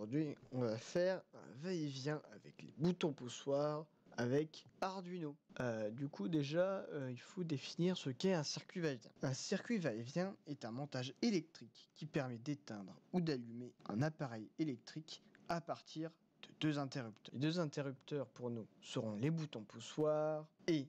aujourd'hui, on va faire un va-et-vient avec les boutons poussoirs avec Arduino. Du coup, déjà, il faut définir ce qu'est un circuit va-et-vient. Un circuit va-et-vient est un montage électrique qui permet d'éteindre ou d'allumer un appareil électrique à partir de deux interrupteurs. Les deux interrupteurs pour nous seront les boutons poussoirs et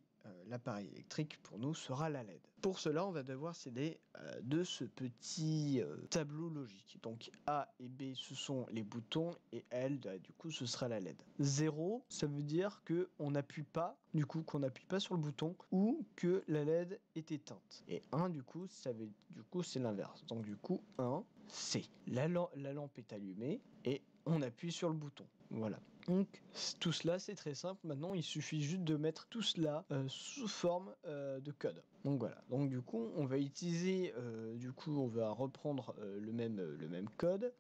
l'appareil électrique pour nous sera la LED. Pour cela, on va devoir s'aider de ce petit tableau logique. Donc A et B, ce sont les boutons et L, du coup, ce sera la LED. 0, ça veut dire que on n'appuie pas, du coup, qu'on n'appuie pas sur le bouton ou que la LED est éteinte. Et 1, du coup, ça veut, du coup, c'est l'inverse. Donc du coup, 1, c'est la lampe est allumée et on appuie sur le bouton. Voilà. Donc tout cela c'est très simple. Maintenant il suffit juste de mettre tout cela sous forme de code. Donc voilà. Donc du coup on va utiliser, on va reprendre le même code.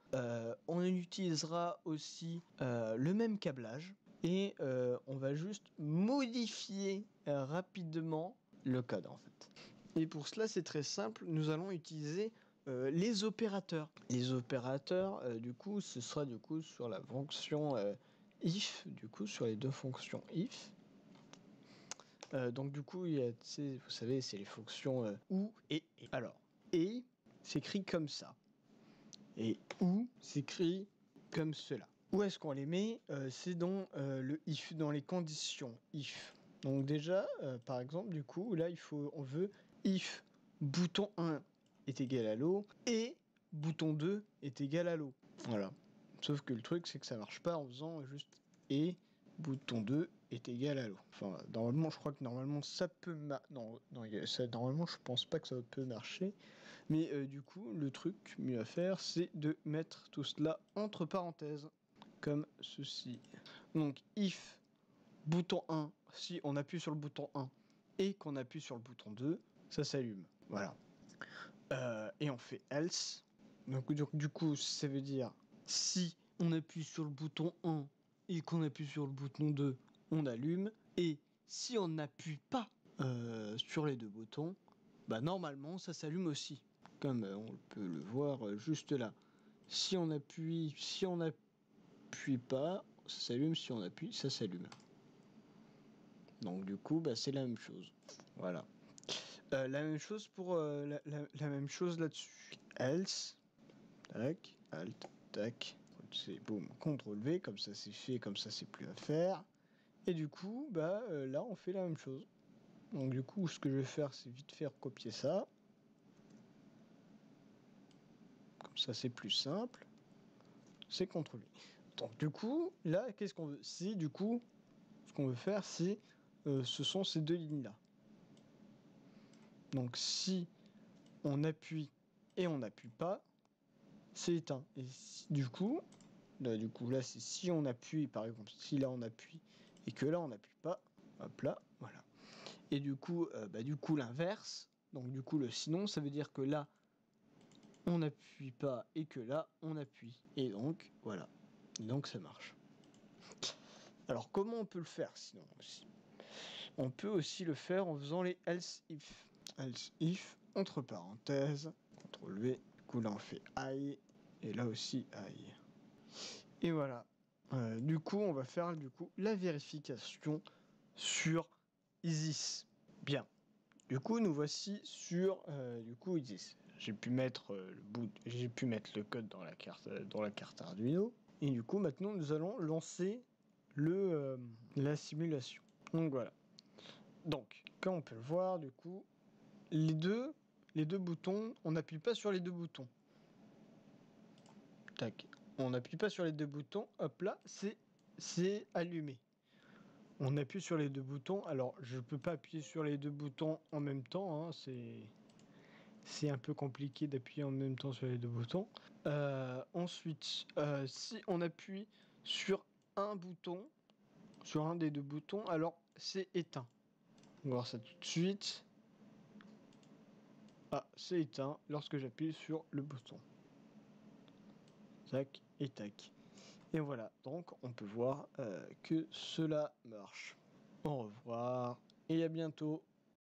On utilisera aussi le même câblage et on va juste modifier rapidement le code en fait. Et pour cela c'est très simple. Nous allons utiliser les opérateurs. Les opérateurs, du coup, ce sera du coup sur la fonction if, du coup, sur les deux fonctions if. Donc du coup, il y a, vous savez, c'est les fonctions ou et. Alors, et s'écrit comme ça. Et ou s'écrit comme cela. Où est-ce qu'on les met? C'est dans le if, dans les conditions if. Donc déjà, par exemple, du coup, là, on veut if bouton 1 est égal à l'eau et bouton 2 est égal à l'eau. Voilà. Sauf que le truc, c'est que ça marche pas en faisant juste et bouton 2 est égal à l'eau. Enfin, normalement, je crois que normalement ça peut normalement, je pense pas que ça peut marcher. Mais du coup, le truc mieux à faire, c'est de mettre tout cela entre parenthèses, comme ceci. Donc, if bouton 1, si on appuie sur le bouton 1 et qu'on appuie sur le bouton 2, ça s'allume. Voilà. Et on fait else. Donc du coup, ça veut dire si on appuie sur le bouton 1 et qu'on appuie sur le bouton 2, on allume. Et si on n'appuie pas sur les deux boutons, bah normalement ça s'allume aussi. Comme on peut le voir juste là. Si on n'appuie pas, ça s'allume. Si on appuie, ça s'allume. Donc du coup, bah, c'est la même chose. Voilà. La même chose pour la même chose là-dessus. Else, tac, alt, tac, c'est boum, CTRL V, comme ça c'est fait, comme ça c'est plus à faire. Et du coup, bah là on fait la même chose. Donc du coup, ce que je vais faire, c'est vite faire copier ça. Comme ça c'est plus simple. C'est CTRL V. Donc du coup, là, qu'est-ce qu'on veut? C'est du coup, ce qu'on veut faire, c'est ce sont ces deux lignes-là. Donc si on appuie et on n'appuie pas, c'est éteint. Et du coup, là c'est si on appuie, par exemple, si là on appuie et que là on n'appuie pas, hop là, voilà. Et du coup, l'inverse, donc du coup le sinon, ça veut dire que là on n'appuie pas et que là on appuie. Et donc voilà. Et donc ça marche. Alors comment on peut le faire sinon aussi? On peut aussi le faire en faisant les else if. Else if, entre parenthèses, CTRL V, du coup là on fait I, et là aussi I. Et voilà. Du coup, on va faire la vérification sur Isis. Bien. Du coup, nous voici sur Isis. J'ai pu mettre le code dans la carte Arduino. Et du coup, maintenant, nous allons lancer la simulation. Donc voilà. Donc, comme on peut le voir, du coup, les deux boutons, on n'appuie pas sur les deux boutons. Tac. On n'appuie pas sur les deux boutons, hop là, c'est allumé. On appuie sur les deux boutons, alors je peux pas appuyer sur les deux boutons en même temps, hein, c'est un peu compliqué d'appuyer en même temps sur les deux boutons. Ensuite, si on appuie sur un bouton, sur un des deux boutons, alors c'est éteint. On va voir ça tout de suite. Ah, c'est éteint lorsque j'appuie sur le bouton. Tac et tac. Et voilà, donc on peut voir que cela marche. Au revoir et à bientôt.